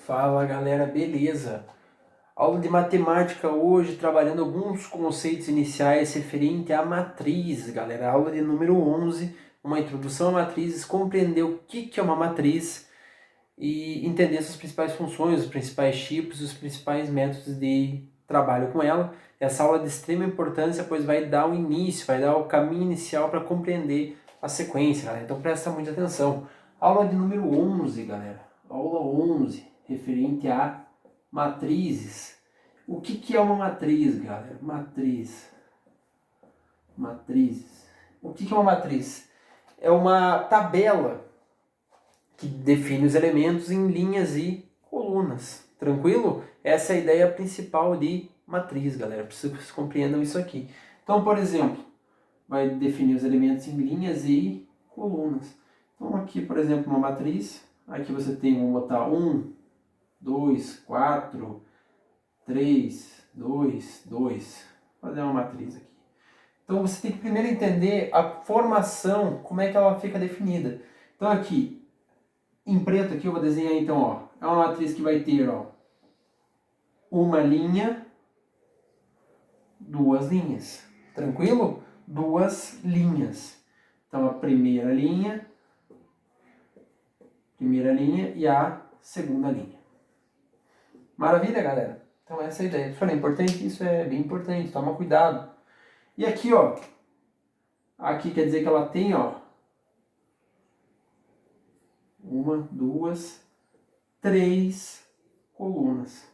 Fala galera, beleza? Aula de matemática hoje, trabalhando alguns conceitos iniciais referente à matriz, galera. Aula de número 11, uma introdução à matrizes, compreender o que é uma matriz e entender suas principais funções, os principais tipos, os principais métodos de trabalho com ela. Essa aula é de extrema importância, pois vai dar o início, vai dar o caminho inicial para compreender a sequência, galera. Então presta muita atenção. Aula de número 11, galera. Aula 11, referente a matrizes. O que é uma matriz, galera? Matrizes. O que é uma matriz? É uma tabela que define os elementos em linhas e colunas. Tranquilo? Essa é a ideia principal de matriz, galera. Preciso que vocês compreendam isso aqui. Então, por exemplo, vai definir os elementos em linhas e colunas. Então, aqui, por exemplo, uma matriz. Aqui você tem, vamos botar 1, 2, 4, 3, 2, 2. Vou fazer uma matriz aqui. Então, você tem que primeiro entender a formação, como é que ela fica definida. Então, aqui, em preto aqui eu vou desenhar então, ó, é uma matriz que vai ter, ó, uma linha, duas linhas. Tranquilo? Duas linhas. Então a primeira linha e a segunda linha. Maravilha, galera? Então essa é a ideia. Eu falei, importante, isso é bem importante, toma cuidado. E aqui, ó, aqui quer dizer que ela tem, ó, uma, duas, três colunas.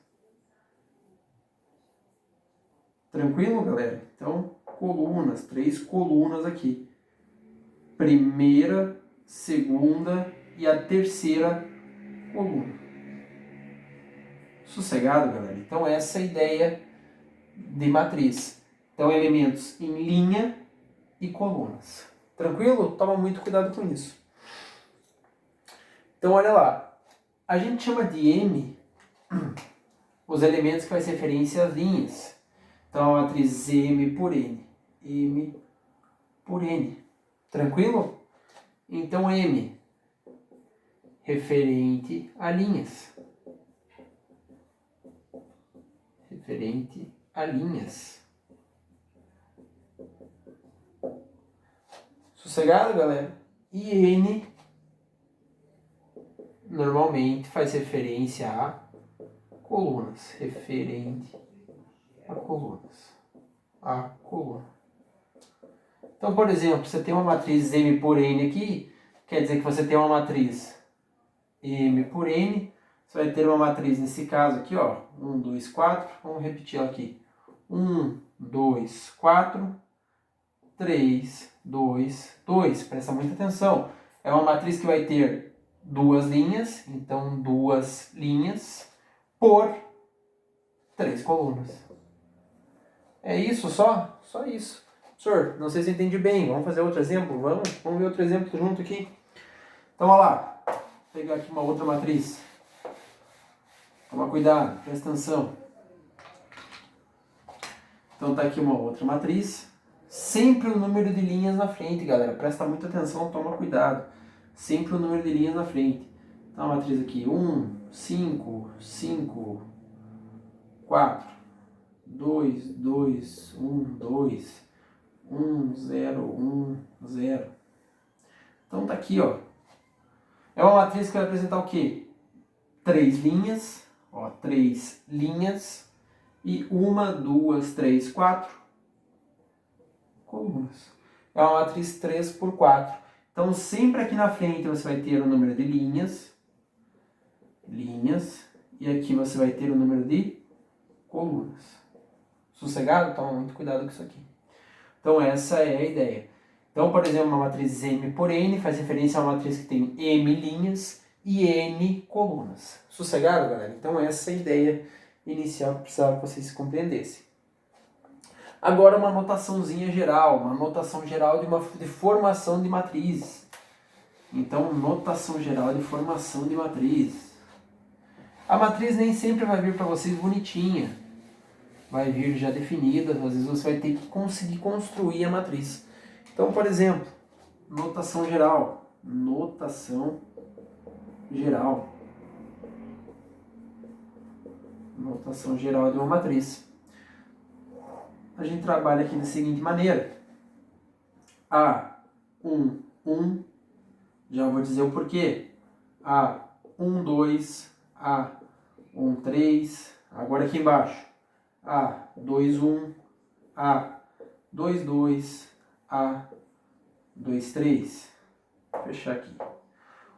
Tranquilo, galera? Então, colunas, três colunas aqui. Primeira, segunda e a terceira coluna. Sossegado, galera? Então, essa é a ideia de matriz. Então, elementos em linha e colunas. Tranquilo? Toma muito cuidado com isso. Então, olha lá. A gente chama de M os elementos que faz referência às linhas. Então, a matriz M por N. M por N. Tranquilo? Então, M referente a linhas. Referente a linhas. Sossegado, galera? E N normalmente faz referência a colunas. Referente a colunas. A coluna. Então, por exemplo, você tem uma matriz M por N aqui, quer dizer que você tem uma matriz M por N, você vai ter uma matriz, nesse caso aqui, ó, 1, 2, 4, vamos repetir ela aqui. 1, 2, 4, 3, 2, 2. Presta muita atenção. É uma matriz que vai ter duas linhas, então duas linhas por três colunas. É isso só? Só isso. Professor, não sei se entendi bem. Vamos fazer outro exemplo? Vamos ver outro exemplo junto aqui. Então, olha lá. Vou pegar aqui uma outra matriz. Toma cuidado, presta atenção. Então, tá aqui uma outra matriz. Sempre o número de linhas na frente, galera. Presta muita atenção, toma cuidado. Sempre o número de linhas na frente. Então, a matriz aqui, 1, 5, 5, 4, 2, 2, 1, 2, 1, 0, 1, 0. Então, tá aqui, ó. É uma matriz que vai apresentar o quê? Três linhas, ó, três linhas e uma, duas, três, quatro colunas. É uma matriz 3 por 4. Então, sempre aqui na frente você vai ter o número de linhas, e aqui você vai ter o número de colunas. Sossegado? Toma muito cuidado com isso aqui. Então, essa é a ideia. Então, por exemplo, uma matriz M por N faz referência a uma matriz que tem M linhas e N colunas. Sossegado, galera? Então, essa é a ideia inicial que precisava que vocês compreendessem. Agora, uma notaçãozinha geral. Uma notação geral de formação de matrizes. Então, notação geral de formação de matrizes. A matriz nem sempre vai vir para vocês bonitinha. Vai vir já definida. Às vezes você vai ter que conseguir construir a matriz. Então, por exemplo, notação geral. Notação geral. Notação geral de uma matriz. A gente trabalha aqui da seguinte maneira. A1, 1, já vou dizer o porquê. A1, 2, A1, 3. Agora aqui embaixo. A2, 1, A2, 2, A2, 3. Vou fechar aqui.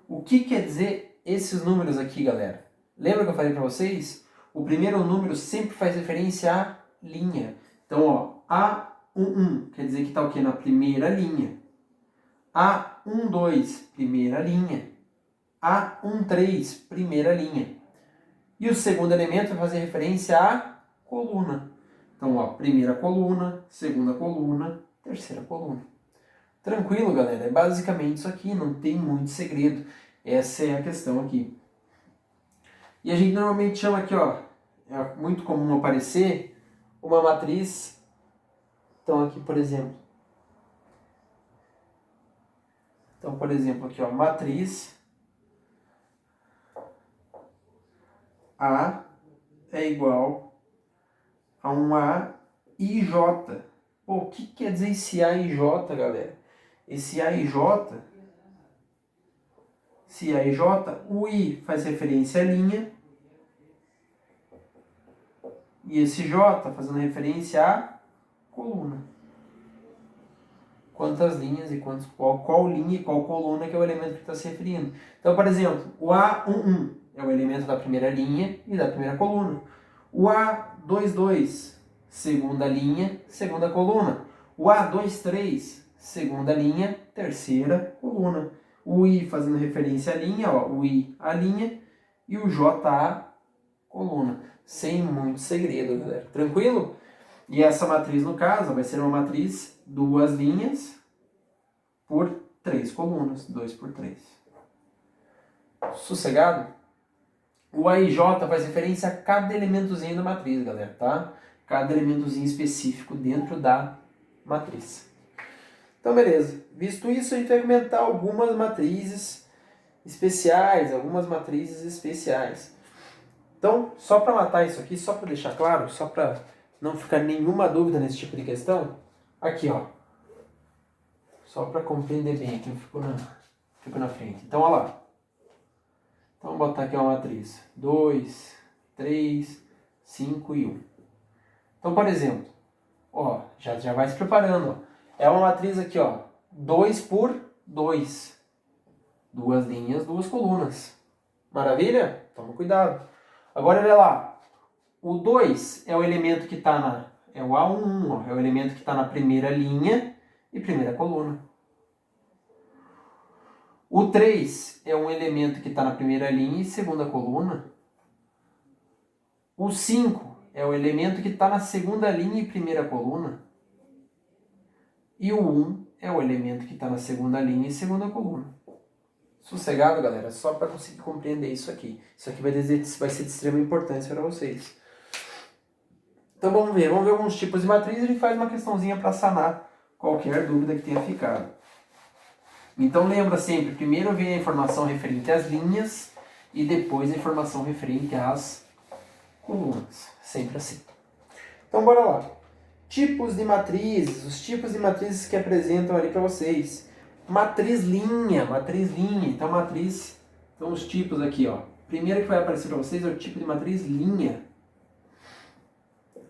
O que quer dizer esses números aqui, galera? Lembra que eu falei para vocês? O primeiro número sempre faz referência à linha. Então, ó, A11 quer dizer que está o quê? Na primeira linha. A12, primeira linha. A13, primeira linha. E o segundo elemento vai fazer referência à coluna. Então, ó, primeira coluna, segunda coluna, terceira coluna. Tranquilo, galera? É basicamente isso aqui, não tem muito segredo. Essa é a questão aqui. E a gente normalmente chama aqui, ó, é muito comum aparecer uma matriz. Então aqui, por exemplo. Então, por exemplo, aqui, ó, matriz A é igual a um AIJ. Pô, o que quer dizer esse AIJ, galera? Esse AIJ, o I faz referência à linha, e esse J fazendo referência à coluna. Quantas linhas e qual linha e qual coluna que é o elemento que está se referindo. Então, por exemplo, o A11 é o elemento da primeira linha e da primeira coluna. O A22, segunda linha, segunda coluna. O A23, segunda linha, terceira coluna. O I fazendo referência à linha, ó, o I a linha, e o J a coluna. Sem muito segredo, galera. Tranquilo? E essa matriz, no caso, vai ser uma matriz duas linhas por três colunas, 2 por 3. Sossegado? O AIJ faz referência a cada elementozinho da matriz, galera, tá? Cada elementozinho específico dentro da matriz. Então, beleza. Visto isso, a gente vai comentar algumas matrizes especiais, Então, só para matar isso aqui, só para deixar claro, só para não ficar nenhuma dúvida nesse tipo de questão, aqui, ó. Só para compreender bem aqui, fico na frente. Então, olha lá. Então, vamos botar aqui uma matriz. 2, 3, 5 e 1. Então, por exemplo, ó, já vai se preparando, ó. É uma matriz aqui, ó, 2 por 2. Duas linhas, duas colunas. Maravilha? Toma cuidado. Agora, olha lá. O 2 é o elemento que está é o A1, ó, é o elemento que está na primeira linha e primeira coluna. O 3 é um elemento que está na primeira linha e segunda coluna. O 5 é o elemento que está na segunda linha e primeira coluna. E o 1 é o elemento que está na segunda linha e segunda coluna. Sossegado, galera? Só para conseguir compreender isso aqui. Isso aqui vai ser de extrema importância para vocês. Então vamos ver alguns tipos de matrizes e a gente faz uma questãozinha para sanar qualquer dúvida que tenha ficado. Então lembra sempre, primeiro vem a informação referente às linhas e depois a informação referente às colunas. Sempre assim. Então bora lá. Tipos de matrizes, os tipos de matrizes que apresentam ali para vocês. Matriz linha. Então os tipos aqui, ó. Primeiro que vai aparecer para vocês é o tipo de matriz linha.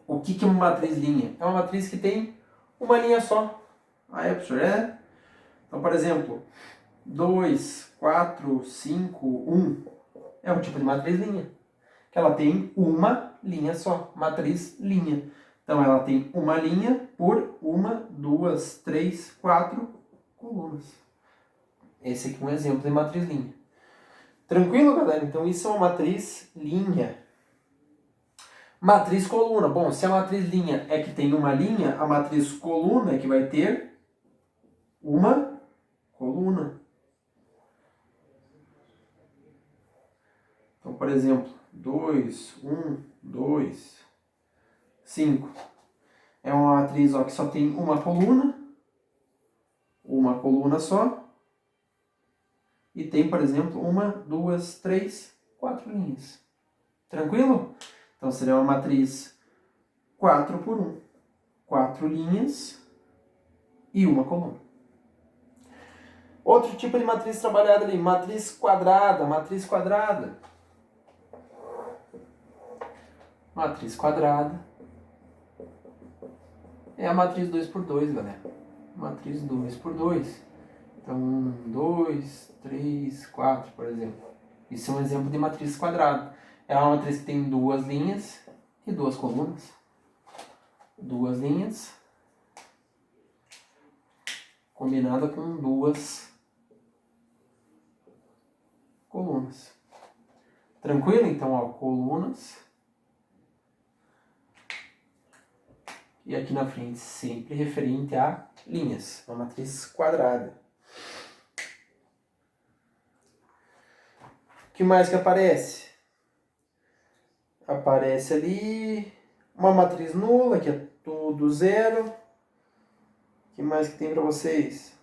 O que é uma matriz linha? É uma matriz que tem uma linha só. Aí, professor, Então, por exemplo, 2, 4, 5, 1 é um tipo de matriz linha. Que ela tem uma linha só, matriz linha. Então, ela tem uma linha por 1, 2, 3, 4 colunas. Esse aqui é um exemplo de matriz linha. Tranquilo, galera? Então, isso é uma matriz linha. Matriz coluna. Bom, se a matriz linha é que tem uma linha, a matriz coluna é que vai ter uma coluna. Então, por exemplo, 2, 1, 2, 5. É uma matriz ó, que só tem uma coluna só. E tem, por exemplo, 1, 2, 3, 4 linhas. Tranquilo? Então seria uma matriz 4 por 1. 4 linhas e uma coluna. Outro tipo de matriz trabalhada ali, matriz quadrada, matriz quadrada. Matriz quadrada é a matriz 2 por 2, galera. Matriz 2 por 2. Então, 1, 2, 3, 4, por exemplo. Isso é um exemplo de matriz quadrada. É uma matriz que tem duas linhas e duas colunas. Duas linhas combinada com duas colunas. Tranquilo? Então, ó, colunas. E aqui na frente, sempre referente a linhas. Uma matriz quadrada. O que mais que aparece? Aparece ali uma matriz nula, que é tudo zero. O que mais que tem para vocês?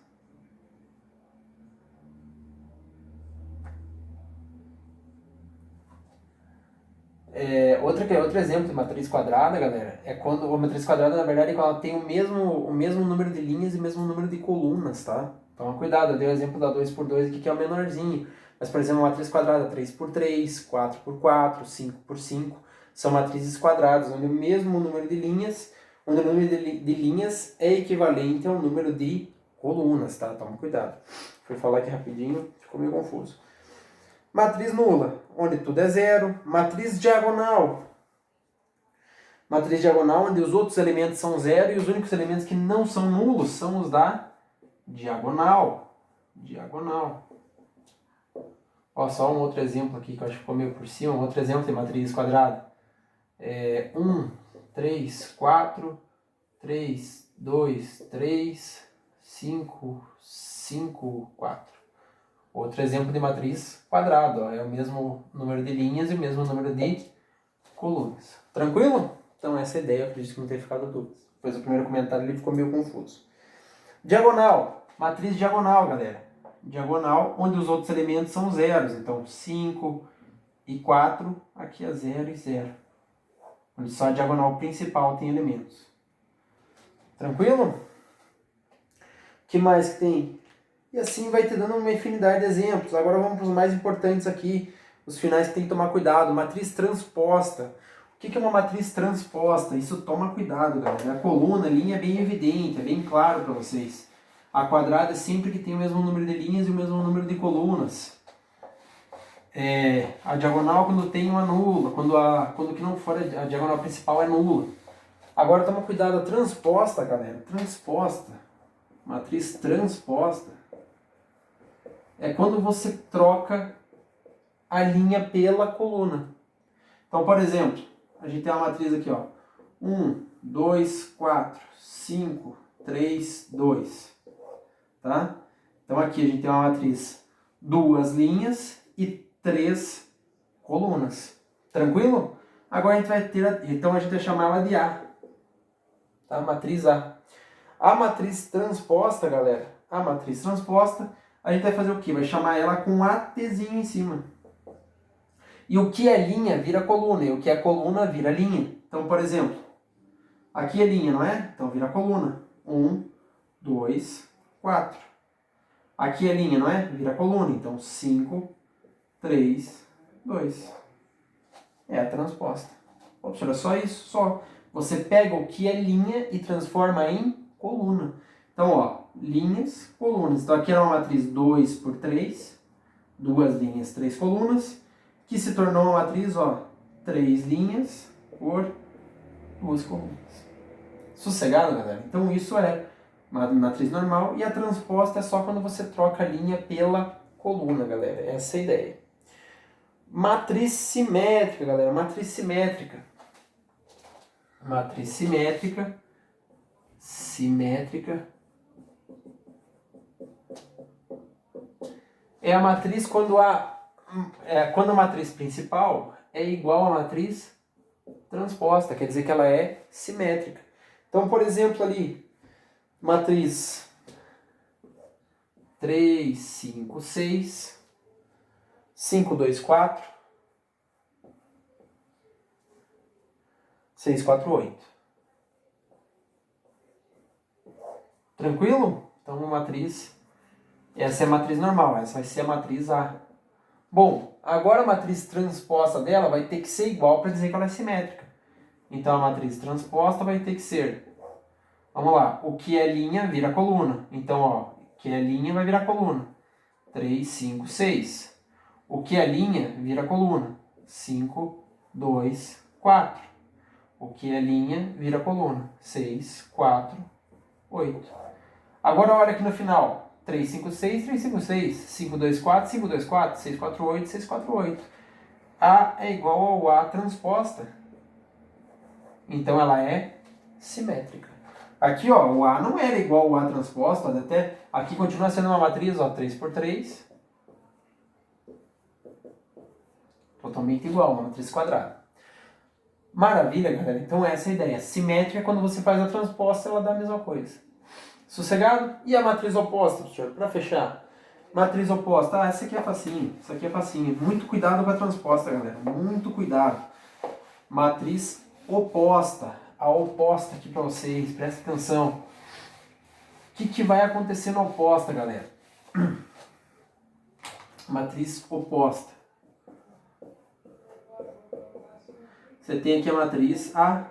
Outro exemplo de matriz quadrada, galera, é quando a matriz quadrada, na verdade, é quando ela tem o mesmo número de linhas e o mesmo número de colunas, tá? Então, cuidado, eu dei o exemplo da 2 por 2 aqui, que é o menorzinho. Mas, por exemplo, uma matriz quadrada 3 por 3, 4 por 4, 5 por 5, são matrizes quadradas, onde o mesmo número de linhas, onde o número de linhas é equivalente ao número de colunas, tá? Toma cuidado. Fui falar aqui rapidinho, ficou meio confuso. Matriz nula, onde tudo é zero. Matriz diagonal. Matriz diagonal, onde os outros elementos são zero e os únicos elementos que não são nulos são os da diagonal. Diagonal. Ó, só um outro exemplo aqui que eu acho que ficou meio por cima. Um outro exemplo de matriz quadrada. 1, 3, 4, 3, 2, 3, 5, 5, 4. Outro exemplo de matriz quadrada, ó, é o mesmo número de linhas e o mesmo número de colunas. Tranquilo? Então essa é a ideia, eu acredito que não tenha ficado dúvidas. Depois o primeiro comentário ele ficou meio confuso. Diagonal, matriz diagonal, galera. Diagonal, onde os outros elementos são zeros. Então 5 e 4, aqui é 0 e 0. Onde só a diagonal principal tem elementos. Tranquilo? O que mais que tem? E assim vai te dando uma infinidade de exemplos. Agora vamos para os mais importantes aqui, os finais que tem que tomar cuidado. Matriz transposta. O que é uma matriz transposta? Isso toma cuidado, galera. A coluna, a linha é bem evidente, é bem claro para vocês. A quadrada é sempre que tem o mesmo número de linhas e o mesmo número de colunas. A diagonal quando tem uma nula, quando que não for a diagonal principal é nula. Agora toma cuidado, a transposta, galera. Transposta. Matriz transposta é quando você troca a linha pela coluna. Então, por exemplo, a gente tem uma matriz aqui, ó. 1, 2, 4, 5, 3, 2. Tá? Então aqui a gente tem uma matriz, duas linhas e 3 colunas. Tranquilo? Agora a gente vai ter, então a gente vai chamar ela de A. Tá? Matriz A. A matriz transposta, galera, a matriz transposta, a gente vai fazer o quê? Vai chamar ela com ATzinho em cima. E o que é linha vira coluna, e o que é coluna vira linha. Então, por exemplo, aqui é linha, não é? Então vira coluna. 1, 2, 4. Aqui é linha, não é? Vira coluna. Então 5, 3, 2. É a transposta. Ops, olha só isso, só. Você pega o que é linha e transforma em coluna. Então, ó, linhas, colunas. Então aqui era uma matriz 2 por 3, duas linhas, 3 colunas, que se tornou uma matriz, ó, 3 linhas por 2 colunas. Sossegado, galera? Então isso é uma matriz normal e a transposta é só quando você troca a linha pela coluna, galera. Essa é a ideia. Matriz simétrica, galera. Matriz simétrica. Matriz simétrica. Simétrica. É a matriz quando a matriz principal é igual à matriz transposta. Quer dizer que ela é simétrica. Então, por exemplo, ali, matriz 3, 5, 6, 5, 2, 4, 6, 4, 8. Tranquilo? Então, uma matriz... Essa é a matriz normal, essa vai ser a matriz A. Bom, agora a matriz transposta dela vai ter que ser igual para dizer que ela é simétrica. Então, a matriz transposta vai ter que ser... Vamos lá, o que é linha vira coluna. Então, ó, o que é linha vai virar coluna. 3, 5, 6. O que é linha vira coluna. 5, 2, 4. O que é linha vira coluna. 6, 4, 8. Agora olha aqui no final. 3, 5, 6, 3, 5, 6. 5, 2, 4, 5, 2, 4. 6, 4, 8, 6, 4, 8. A é igual ao A transposta. Então ela é simétrica. Aqui, ó, o A não era igual ao A transposta. Até aqui continua sendo uma matriz, ó, 3 por 3. Totalmente igual, uma matriz quadrada. Maravilha, galera. Então essa é a ideia. Simétrica é quando você faz a transposta, ela dá a mesma coisa. Sossegado? E a matriz oposta, professor? Para fechar. Matriz oposta. Ah, essa aqui é facinho. Essa aqui é facinho. Muito cuidado com a transposta, galera. Muito cuidado. Matriz oposta. A oposta aqui para vocês. Presta atenção. O que vai acontecer na oposta, galera? Matriz oposta. Você tem aqui a matriz A.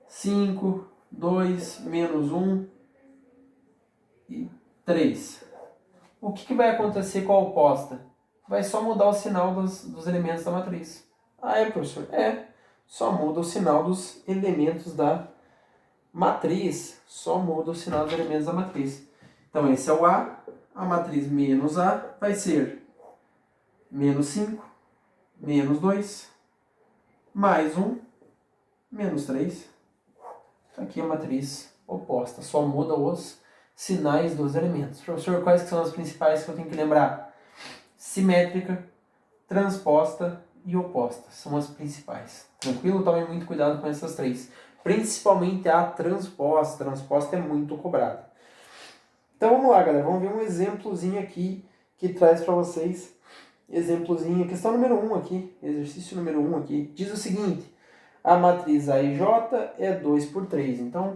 5, 2, menos 1 e 3. O que vai acontecer com a oposta? Vai só mudar o sinal dos elementos da matriz. Ah, é, professor? É. Só muda o sinal dos elementos da matriz. Só muda o sinal dos elementos da matriz. Então, esse é o A. A matriz menos A vai ser menos 5, menos 2, mais 1, menos 3. Aqui é a matriz oposta. Só muda os sinais dos elementos. Professor, quais que são as principais que eu tenho que lembrar? Simétrica, transposta e oposta. São as principais. Tranquilo? Tome muito cuidado com essas três. Principalmente a transposta. A transposta é muito cobrada. Então vamos lá, galera. Vamos ver um exemplozinho aqui que traz para vocês. Exemplozinho. Questão número 1 aqui. Exercício número 1 aqui. Diz o seguinte. A matriz AIJ é 2 por 3. Então,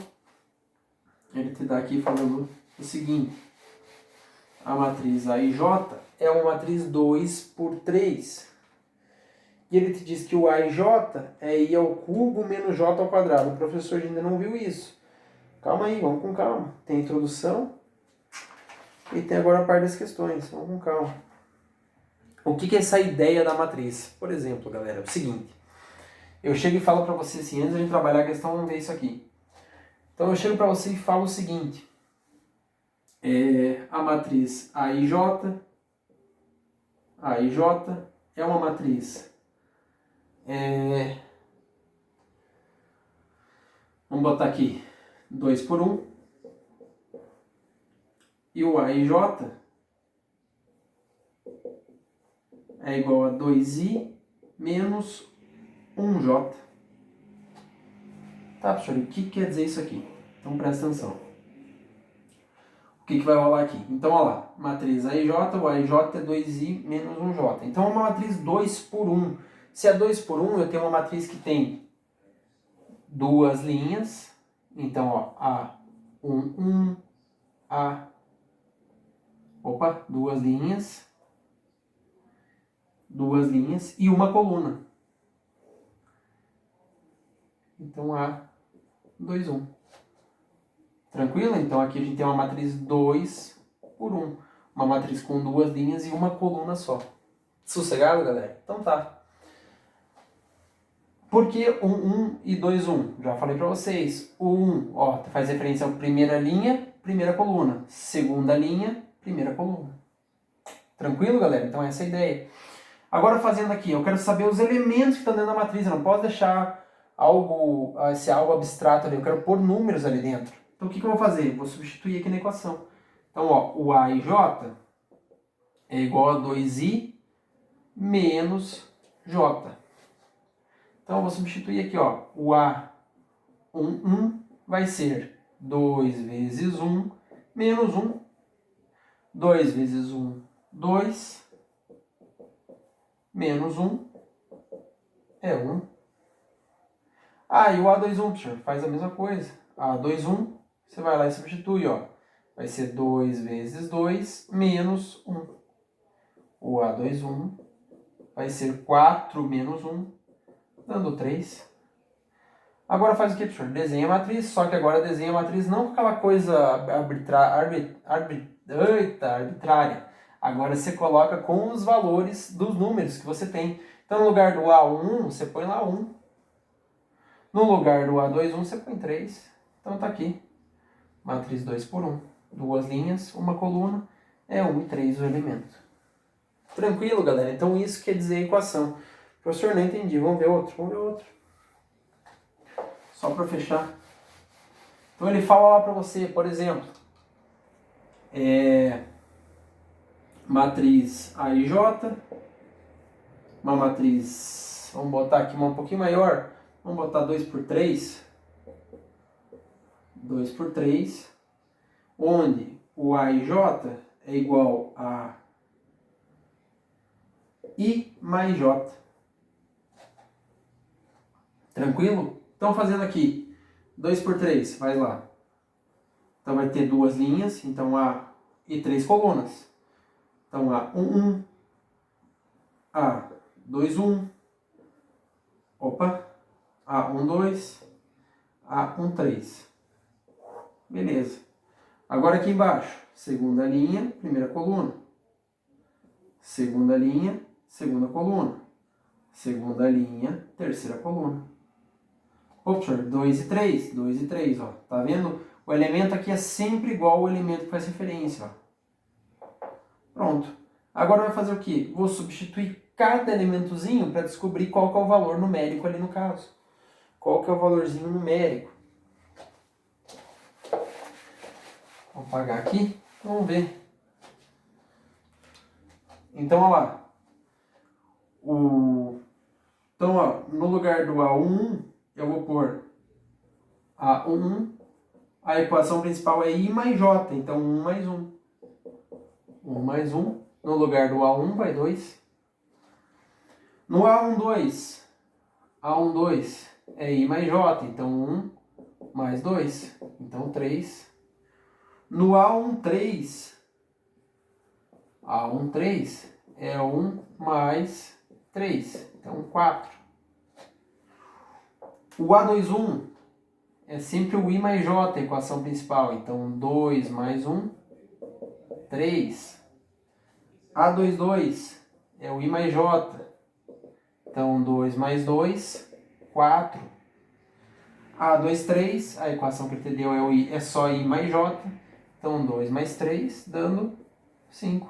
ele te dá aqui falando o seguinte. A matriz AIJ é uma matriz 2 por 3. E ele te diz que o AIJ é I ao cubo menos J ao quadrado. O professor ainda não viu isso. Calma aí, vamos com calma. Tem a introdução e tem agora a parte das questões. Vamos com calma. O que é essa ideia da matriz? Por exemplo, galera, é o seguinte. Eu chego e falo para você assim, antes de trabalhar a questão, vamos ver isso aqui. Então eu chego para você e falo o seguinte. A matriz AIJ é uma matriz... vamos botar aqui 2 por 1. E o AIJ é igual a 2i menos 1j. Tá, professor? O que quer dizer isso aqui? Então presta atenção. O que vai rolar aqui? Então, olha lá. Matriz AIJ, o AIJ é 2i menos 1j. Então, é uma matriz 2 por 1. Se é 2 por 1, eu tenho uma matriz que tem duas linhas. Então, ó, A1, 1, A... Opa, duas linhas e uma coluna. Então, A2, 1. Tranquilo? Então, aqui a gente tem uma matriz 2 por 1. Uma matriz com duas linhas e uma coluna só. Sossegado, galera? Então tá. Por que 1 e 2, 1? Já falei pra vocês. O 1, ó, faz referência à primeira linha, primeira coluna. Segunda linha, primeira coluna. Tranquilo, galera? Então essa é a ideia. Agora fazendo aqui, eu quero saber os elementos que estão dentro da matriz. Eu não posso deixar esse algo abstrato ali. Eu quero pôr números ali dentro. Então o que eu vou fazer? Vou substituir aqui na equação. Então, ó, o AIJ é igual a 2i menos j. Então eu vou substituir aqui, ó, o A1 vai ser 2 vezes 1 menos 1. 2 vezes 1, 2. Menos 1 é 1. Ah, e o A21, professor, faz a mesma coisa. A21, você vai lá e substitui, ó. Vai ser 2 vezes 2 menos 1. O A21 vai ser 4 menos 1, dando 3. Agora faz o que, professor? Desenha a matriz, só que agora desenha a matriz não com aquela coisa arbitrária. Agora você coloca com os valores dos números que você tem. Então, no lugar do A1, você põe lá 1. No lugar do A21, você põe 3. Então, tá aqui. Matriz 2 por 1. Duas linhas, uma coluna, é 1 e 3 o elemento. Tranquilo, galera? Então, isso quer dizer equação. Professor, não entendi. Vamos ver outro. Só para fechar. Então, ele fala lá para você, por exemplo, matriz AIJ, uma matriz, vamos botar aqui uma um pouquinho maior, vamos botar 2 por 3, 2 por 3, onde o AIJ é igual a I mais J. Tranquilo? Então, fazendo aqui, 2 por 3, vai lá. Então, vai ter duas linhas, então A e 3 colunas. Então, A11, A21, A12, A13. Beleza. Agora aqui embaixo, segunda linha, primeira coluna. Segunda linha, segunda coluna. Segunda linha, terceira coluna. Professor, 2 e 3, 2 e 3, ó. Tá vendo? O elemento aqui é sempre igual ao elemento que faz referência, ó. Pronto. Agora vai fazer o quê? Vou substituir cada elementozinho para descobrir qual que é o valor numérico ali no caso. Qual que é o valorzinho numérico? Vou apagar aqui. Vamos ver. Então, olha lá. Então, ó, no lugar do A11, eu vou pôr A11. A equação principal é I mais J. Então, 1 mais 1. 1 mais 1. No lugar do A1 vai 2. No A12, A12 é I mais J. Então, 1 mais 2. Então, 3. No A13, A13 é 1 mais 3. Então, 4. O A21 é sempre o I mais J, a equação principal. Então, 2 mais 1, 3. A22 é o I mais J. Então, 2 mais 2, 4. A23, a equação que ele te deu é só I mais J. Então, 2 mais 3, dando 5.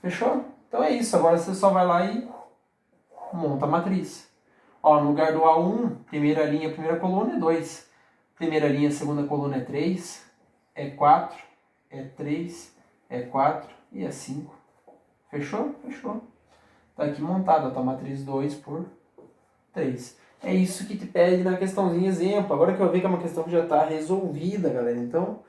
Fechou? Então é isso. Agora você só vai lá e monta a matriz. Ó, no lugar do A1, primeira linha, primeira coluna é 2. Primeira linha, segunda coluna é 3. É 4. É 3. É 4. E é 5. Fechou? Fechou. Tá aqui montada a tua matriz 2 por 3. É isso que te pede na questãozinha exemplo. Agora que eu vi que é uma questão que já está resolvida, galera. Então,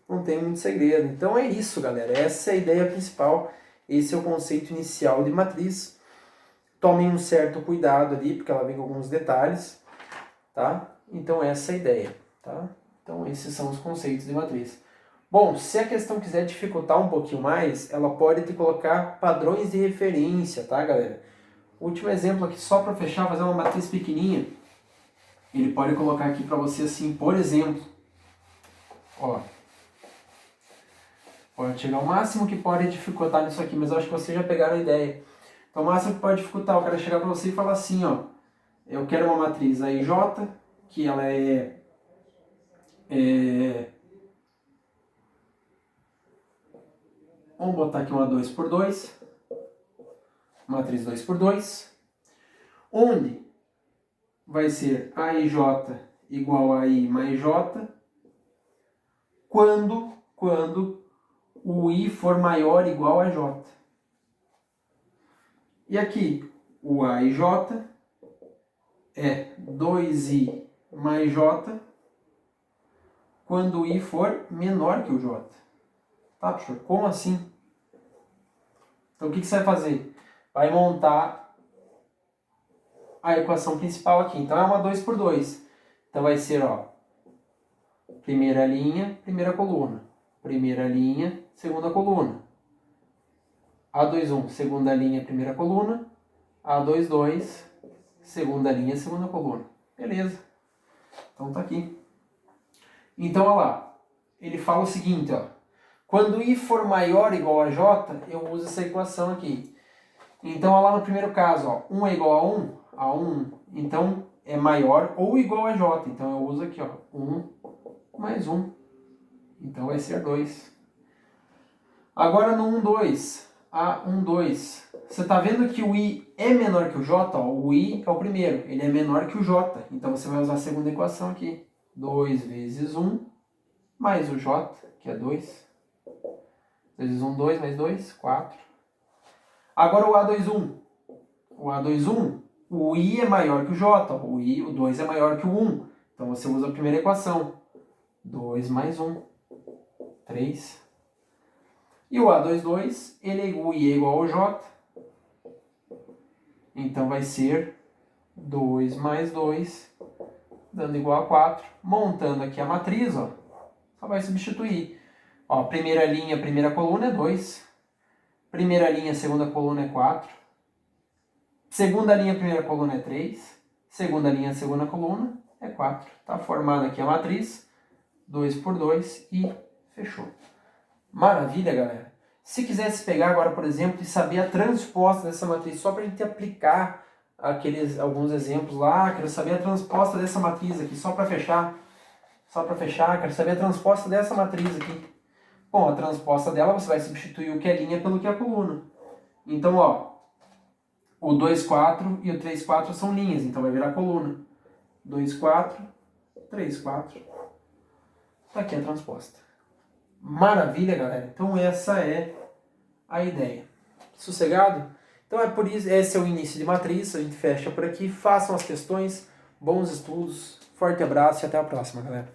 não tem muito segredo. Então é isso, galera. Essa é a ideia principal. Esse é o conceito inicial de matriz. Tomem um certo cuidado ali, porque ela vem com alguns detalhes, tá? Então essa é a ideia, tá? Então esses são os conceitos de matriz. Bom, se a questão quiser dificultar um pouquinho mais, ela pode te colocar padrões de referência, tá, galera? Último exemplo aqui, só para fechar, fazer uma matriz pequenininha. Ele pode colocar aqui para você assim, por exemplo, ó. Pode chegar ao máximo que pode dificultar nisso aqui, mas eu acho que vocês já pegaram a ideia. Então, o máximo que pode dificultar, o cara chegar para você e falar assim, ó, eu quero uma matriz AIJ, que ela vamos botar aqui uma 2 por 2, matriz 2 por 2, onde vai ser AIJ igual a I mais J, quando o I for maior ou igual a J. E aqui, o AIJ é 2I mais J quando o I for menor que o J. Tá, professor? Como assim? Então, o que você vai fazer? Vai montar a equação principal aqui. Então, é uma 2 por 2. Então vai ser, ó, primeira linha, primeira coluna. Primeira linha, segunda coluna. A21, segunda linha, primeira coluna. A22, segunda linha, segunda coluna. Beleza. Então tá aqui. Então, olha lá. Ele fala o seguinte, ó. Quando I for maior ou igual a J, eu uso essa equação aqui. Então, olha lá no primeiro caso, ó. 1 é igual a 1, então é maior ou igual a J. Então, eu uso aqui, ó. 1 mais 1. Então, vai ser 2. Agora, no 1, 2. A1, 2. Você está vendo que o I é menor que o J? Ó, o I é o primeiro, ele é menor que o J. Então você vai usar a segunda equação aqui. 2 vezes 1 mais o J, que é 2. 2 vezes 1, 2 mais 2, 4. Agora o A21. O A21, o I é maior que o J. O 2 é maior que o 1. Então você usa a primeira equação. 2 mais 1, 3. E o A22, o I é igual ao J. Então vai ser 2 mais 2, dando igual a 4. Montando aqui a matriz, ó, só vai substituir. Ó, primeira linha, primeira coluna é 2. Primeira linha, segunda coluna é 4. Segunda linha, primeira coluna é 3. Segunda linha, segunda coluna é 4. Tá formada aqui a matriz. 2 por 2 e fechou. Maravilha, galera. Se quisesse pegar agora, por exemplo, e saber a transposta dessa matriz, só para a gente aplicar alguns exemplos lá, quero saber a transposta dessa matriz aqui, só para fechar, quero saber a transposta dessa matriz aqui. Bom, a transposta dela você vai substituir o que é linha pelo que é coluna. Então, ó, o 2, 4 e o 3, 4 são linhas, então vai virar coluna. 2, 4, 3, 4. Tá aqui a transposta. Maravilha, galera. Então essa é a ideia. Sossegado? Então é por isso, esse é o início de matriz, a gente fecha por aqui. Façam as questões, bons estudos, forte abraço e até a próxima, galera.